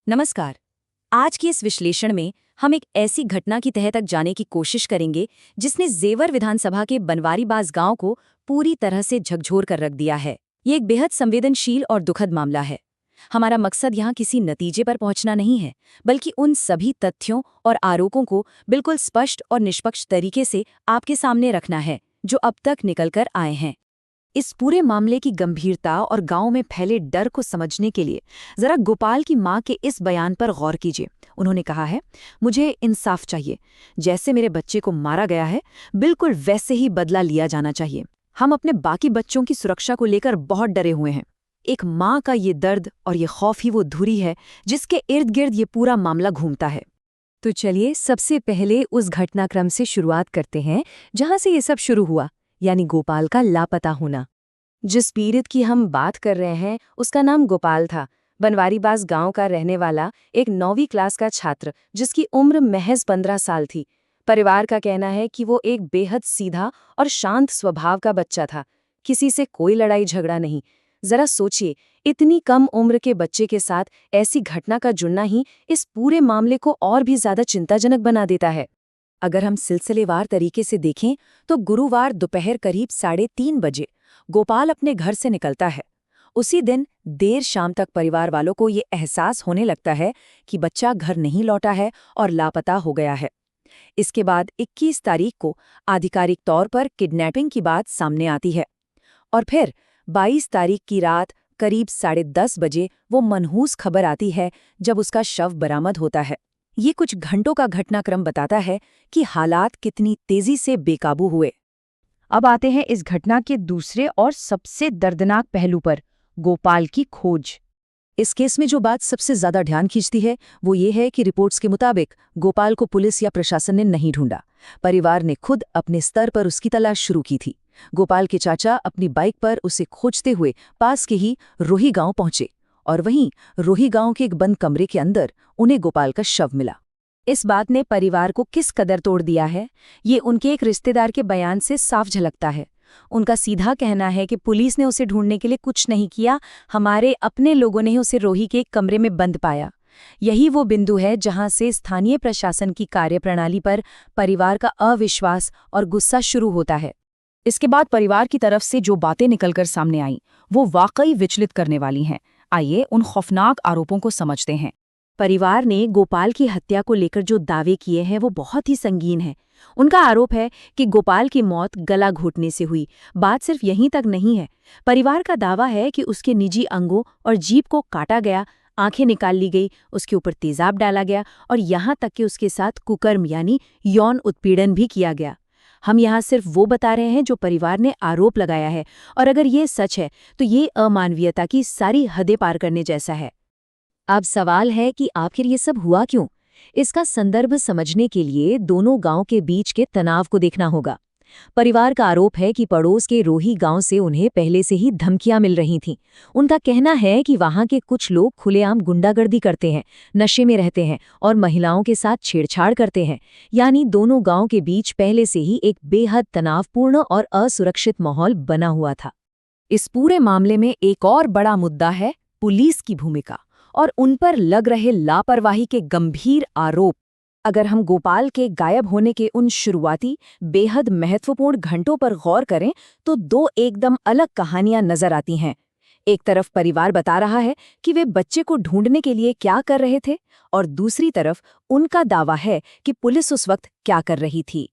नमस्कार। आज के इस विश्लेषण में हम एक ऐसी घटना की तह तक जाने की कोशिश करेंगे जिसने जेवर विधानसभा के बनवारीबाज गांव को पूरी तरह से झकझोर कर रख दिया है। ये एक बेहद संवेदनशील और दुखद मामला है। हमारा मकसद यहाँ किसी नतीजे पर पहुंचना नहीं है, बल्कि उन सभी तथ्यों और आरोपों को बिल्कुल स्पष्ट और निष्पक्ष तरीके से आपके सामने रखना है जो अब तक निकल कर आए हैं। इस पूरे मामले की गंभीरता और गांव में फैले डर को समझने के लिए जरा गोपाल की मां के इस बयान पर गौर कीजिए। उन्होंने कहा है, मुझे इंसाफ चाहिए। जैसे मेरे बच्चे को मारा गया है, बिल्कुल वैसे ही बदला लिया जाना चाहिए। हम अपने बाकी बच्चों की सुरक्षा को लेकर बहुत डरे हुए हैं। एक मां का ये दर्द और ये खौफ ही वो धुरी है जिसके इर्द गिर्द ये पूरा मामला घूमता है। तो चलिए सबसे पहले उस घटनाक्रम से शुरुआत करते हैं जहां से ये सब शुरू हुआ, यानी गोपाल का लापता होना। जिस पीड़ित की हम बात कर रहे हैं उसका नाम गोपाल था। बनवारीबाज गांव का रहने वाला एक 9वीं क्लास का छात्र जिसकी उम्र महज 15 साल थी। परिवार का कहना है कि वो एक बेहद सीधा और शांत स्वभाव का बच्चा था। किसी से कोई लड़ाई झगड़ा नहीं। जरा सोचिए, इतनी कम उम्र के बच्चे के साथ ऐसी घटना का जुड़ना ही इस पूरे मामले को और भी ज्यादा चिंताजनक बना देता है। अगर हम सिलसिलेवार तरीके से देखें तो गुरुवार दोपहर करीब 3:30 बजे गोपाल अपने घर से निकलता है। उसी दिन देर शाम तक परिवार वालों को ये एहसास होने लगता है कि बच्चा घर नहीं लौटा है और लापता हो गया है। इसके बाद 21 तारीख को आधिकारिक तौर पर किडनैपिंग की बात सामने आती है और फिर 22 तारीख की रात करीब 10:30 बजे वो मनहूस खबर आती है जब उसका शव बरामद होता है। ये कुछ घंटों का घटनाक्रम बताता है कि हालात कितनी तेजी से बेकाबू हुए। अब आते हैं इस घटना के दूसरे और सबसे दर्दनाक पहलू पर, गोपाल की खोज। इस केस में जो बात सबसे ज्यादा ध्यान खींचती है वो ये है कि रिपोर्ट्स के मुताबिक गोपाल को पुलिस या प्रशासन ने नहीं ढूंढा। परिवार ने खुद अपने स्तर पर उसकी तलाश शुरू की थी। गोपाल के चाचा अपनी बाइक पर उसे खोजते हुए पास के ही रोही गांव पहुंचे और वहीं रोही गांव के एक बंद कमरे के अंदर उन्हें गोपाल का शव मिला। इस बात ने परिवार को किस कदर तोड़ दिया है, ये उनके एक रिश्तेदार के बयान से साफ झलकता है। उनका सीधा कहना है कि पुलिस ने उसे ढूंढने के लिए कुछ नहीं किया, हमारे अपने लोगों ने ही उसे रोही के एक कमरे में बंद पाया। यही वो बिंदु है जहां से स्थानीय प्रशासन की कार्यप्रणाली पर परिवार का अविश्वास और गुस्सा शुरू होता है। इसके बाद परिवार की तरफ से जो बातें निकलकर सामने आईं, वो वाकई विचलित करने वाली हैं। आइए उन खौफनाक आरोपों को समझते हैं। परिवार ने गोपाल की हत्या को लेकर जो दावे किए हैं वो बहुत ही संगीन है। उनका आरोप है कि गोपाल की मौत गला घोटने से हुई। बात सिर्फ यहीं तक नहीं है। परिवार का दावा है कि उसके निजी अंगों और जीभ को काटा गया, आंखें निकाल ली गई, उसके ऊपर तेजाब डाला गया और यहाँ तक कि उसके साथ कुकर्म यानी यौन उत्पीड़न भी किया गया। हम यहाँ सिर्फ वो बता रहे हैं जो परिवार ने आरोप लगाया है, और अगर ये सच है तो ये अमानवीयता की सारी हदें पार करने जैसा है। अब सवाल है कि आखिर ये सब हुआ क्यों? इसका संदर्भ समझने के लिए दोनों गांव के बीच के तनाव को देखना होगा। परिवार का आरोप है कि पड़ोस के रोही गांव से उन्हें पहले से ही धमकियां मिल रही थीं। उनका कहना है कि वहां के कुछ लोग खुलेआम गुंडागर्दी करते हैं, नशे में रहते हैं और महिलाओं के साथ छेड़छाड़ करते हैं। यानी दोनों गांव के बीच पहले से ही एक बेहद तनावपूर्ण और असुरक्षित माहौल बना हुआ था। इस पूरे मामले में एक और बड़ा मुद्दा है पुलिस की भूमिका और उन पर लग रहे लापरवाही के गंभीर आरोप। अगर हम गोपाल के गायब होने के उन शुरुआती बेहद महत्वपूर्ण घंटों पर गौर करें तो दो एकदम अलग कहानियां नजर आती हैं। एक तरफ परिवार बता रहा है कि वे बच्चे को ढूंढने के लिए क्या कर रहे थे और दूसरी तरफ उनका दावा है कि पुलिस उस वक्त क्या कर रही थी।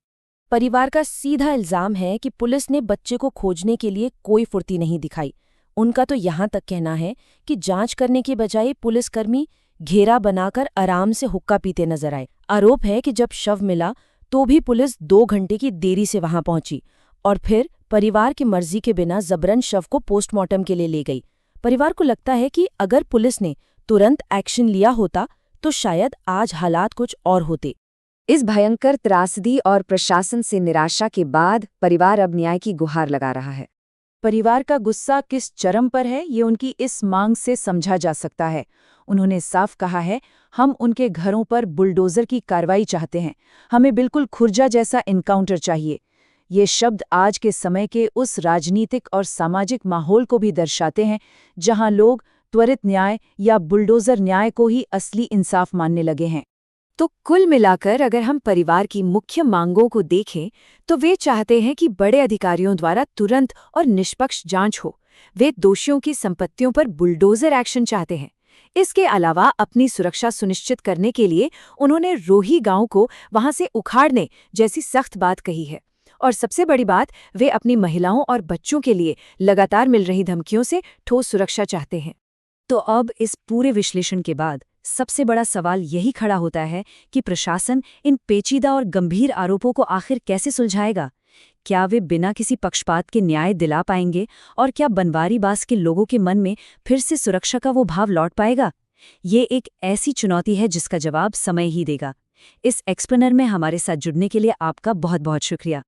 परिवार का सीधा इल्जाम है कि पुलिस ने बच्चे को खोजने के लिए कोई फुर्ती नहीं दिखाई। उनका तो यहाँ तक कहना है कि जांच करने के बजाय पुलिसकर्मी घेरा बनाकर आराम से हुक्का पीते नजर आए। आरोप है कि जब शव मिला तो भी पुलिस 2 घंटे की देरी से वहां पहुंची और फिर परिवार की मर्जी के बिना जबरन शव को पोस्टमार्टम के लिए ले गई। परिवार को लगता है कि अगर पुलिस ने तुरंत एक्शन लिया होता तो शायद आज हालात कुछ और होते। इस भयंकर त्रासदी और प्रशासन से निराशा के बाद परिवार अब न्याय की गुहार लगा रहा है। परिवार का गुस्सा किस चरम पर है ये उनकी इस मांग से समझा जा सकता है। उन्होंने साफ कहा है, हम उनके घरों पर बुलडोजर की कार्रवाई चाहते हैं। हमें बिल्कुल खुर्जा जैसा एनकाउंटर चाहिए। ये शब्द आज के समय के उस राजनीतिक और सामाजिक माहौल को भी दर्शाते हैं जहां लोग त्वरित न्याय या बुलडोजर न्याय को ही असली इंसाफ मानने लगे हैं। तो कुल मिलाकर अगर हम परिवार की मुख्य मांगों को देखें तो वे चाहते हैं कि बड़े अधिकारियों द्वारा तुरंत और निष्पक्ष जांच हो। वे दोषियों की संपत्तियों पर बुलडोजर एक्शन चाहते हैं। इसके अलावा अपनी सुरक्षा सुनिश्चित करने के लिए उन्होंने रोही गांव को वहां से उखाड़ने जैसी सख्त बात कही है। और सबसे बड़ी बात, वे अपनी महिलाओं और बच्चों के लिए लगातार मिल रही धमकियों से ठोस सुरक्षा चाहते हैं। तो अब इस पूरे विश्लेषण के बाद सबसे बड़ा सवाल यही खड़ा होता है कि प्रशासन इन पेचीदा और गंभीर आरोपों को आखिर कैसे सुलझाएगा? क्या वे बिना किसी पक्षपात के न्याय दिला पाएंगे और क्या बनवारी बास के लोगों के मन में फिर से सुरक्षा का वो भाव लौट पाएगा? ये एक ऐसी चुनौती है जिसका जवाब समय ही देगा। इस एक्सप्लेनर में हमारे साथ जुड़ने के लिए आपका बहुत बहुत शुक्रिया।